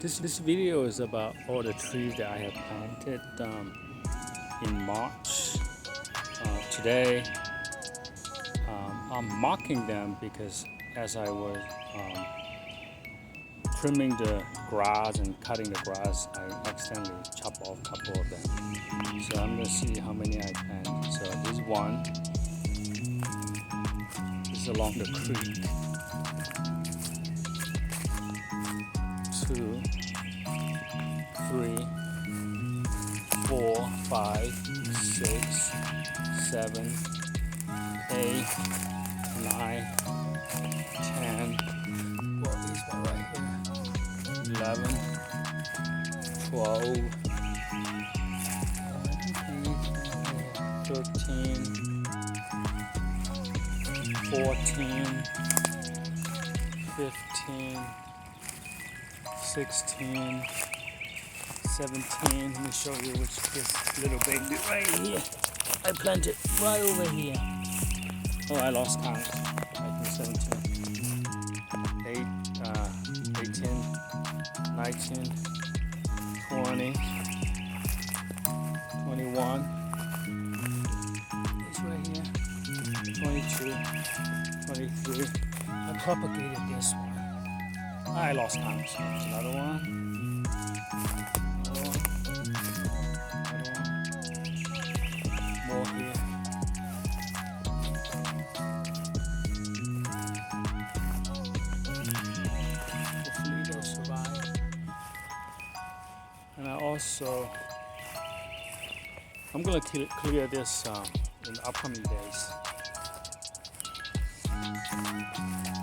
This video is about all the trees that I have planted in March. Today I'm marking them because as I was trimming the grass and cutting the grass, I accidentally chopped off a couple of them. So I'm gonna see how many I planted. So this one is along the creek. 2, 3, 4, 5, 6, 7, 8, 9, 10. Well, these one right here. 11, 12, 13, 14, 15, 16, 17. Let me show you which this little baby right here. I planted right over here. Oh, I lost count. I think 17, 18, 19, 20, 21. This right here. 22, 23. I propagated this one. I lost count. So there's another one. Another one. More here. Hopefully they'll survive. And I'm gonna clear this in the upcoming days.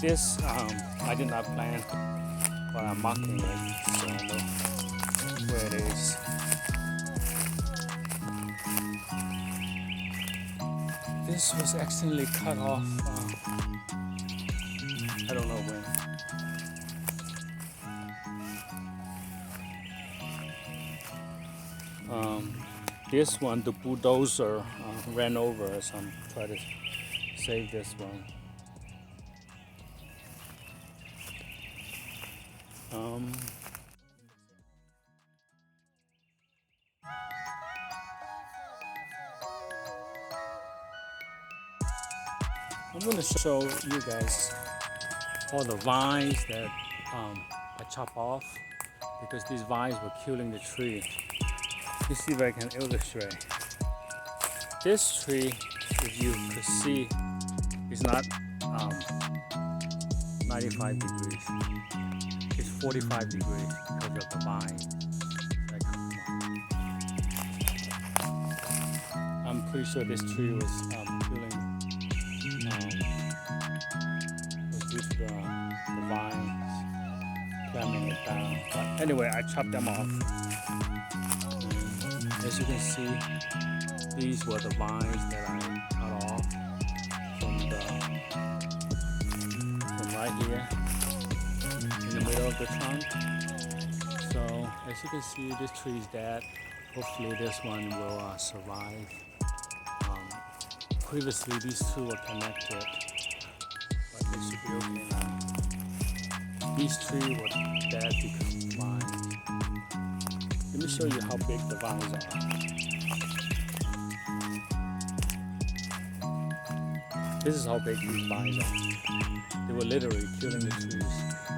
This I did not plant, but I'm marking it so I know where it is. This was accidentally cut off. I don't know when. This one, the bulldozer ran over, so I'm trying to save this one. I'm going to show you guys all the vines that I chop off because these vines were killing the tree. Let's see if I can illustrate. This tree, if you could see, is not 95 degrees. It's 45 degrees because of the vine. I'm pretty sure this tree was was due to the vines climbing it down. But anyway, I chopped them off. And as you can see, these were the vines that I cut off from right here in the middle of the trunk. So as you can see, this tree is dead. Hopefully this one will survive. Previously these two were connected, but they should be okay now. These three were dead because of the vines. Let me show you how big the vines are. This is how big these vines are. They were literally killing the trees.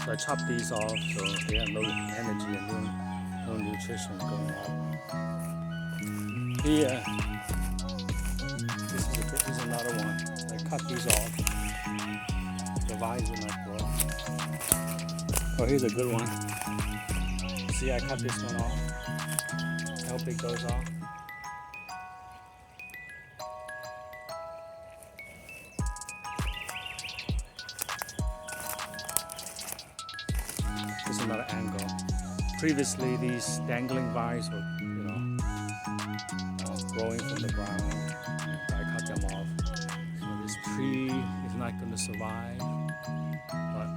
So I chopped these off so they have no energy and no nutrition going up. Here, this is another one. I cut these off. The vines are not growing. Oh, here's a good one. See, I cut this one off. How big those are. There's another angle. Previously, these dangling vines were, growing from the ground. I cut them off. So this tree is not going to survive, but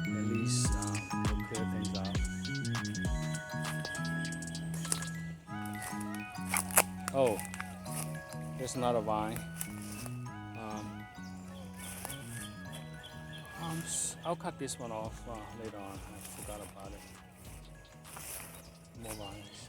at least we'll clear things out. Oh, there's another vine. I'll cut this one off later on. I forgot about it. more vines.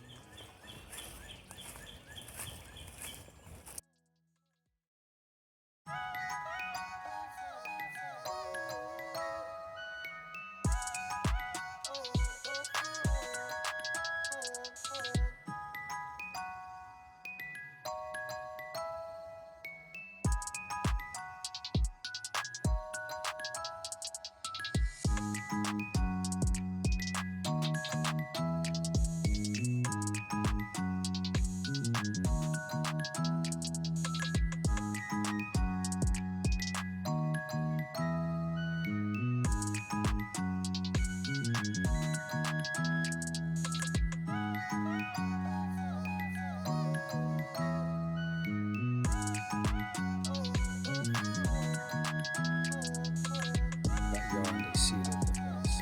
Backyard, they seeded the place.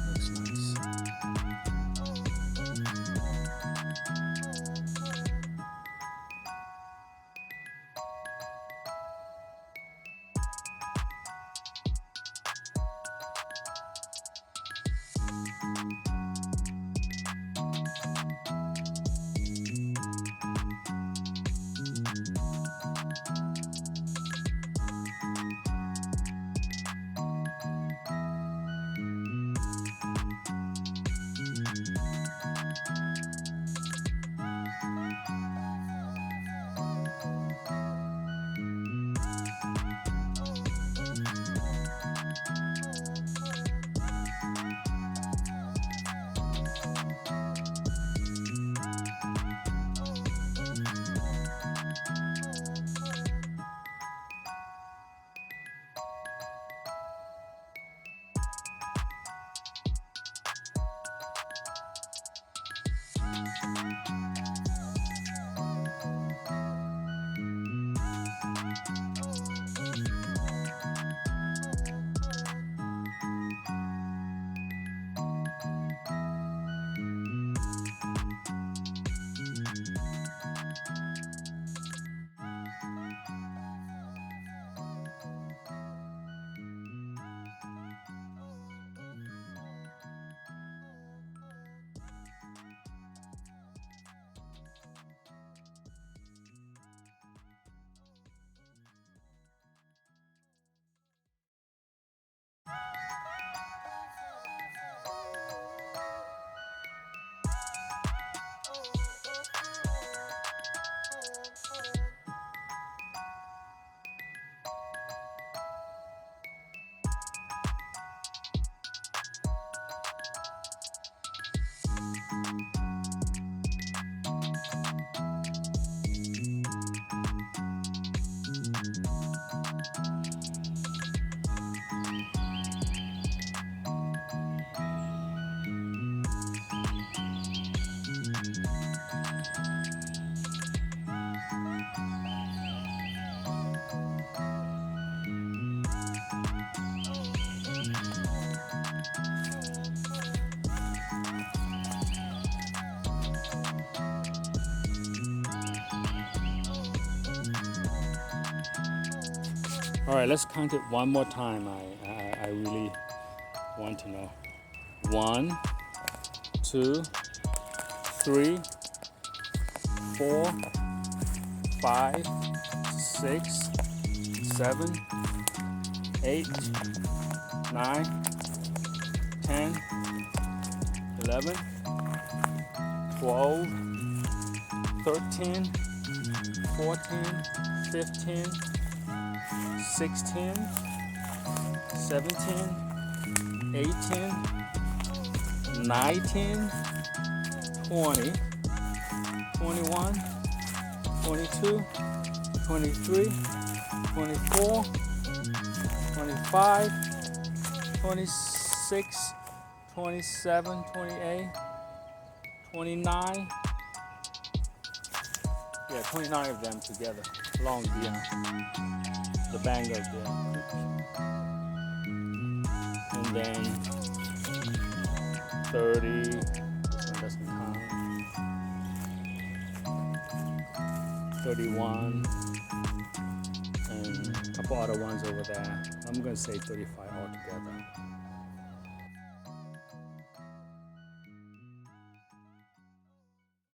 Looks nice. All right, let's count it one more time. I really want to know. 1, 2, 3, 4, 5, 6, 7, 8, 9, 10, 11, 12, 13, 14, 15, 16, 17, 18, 19, 20, 21, 22, 23, 24, 25, 26, 27, 28, 29. Yeah, 29 of them together along the bank of the creek. And then 30, this one doesn't count. 31, and a couple other ones over there. I'm gonna say 35 altogether.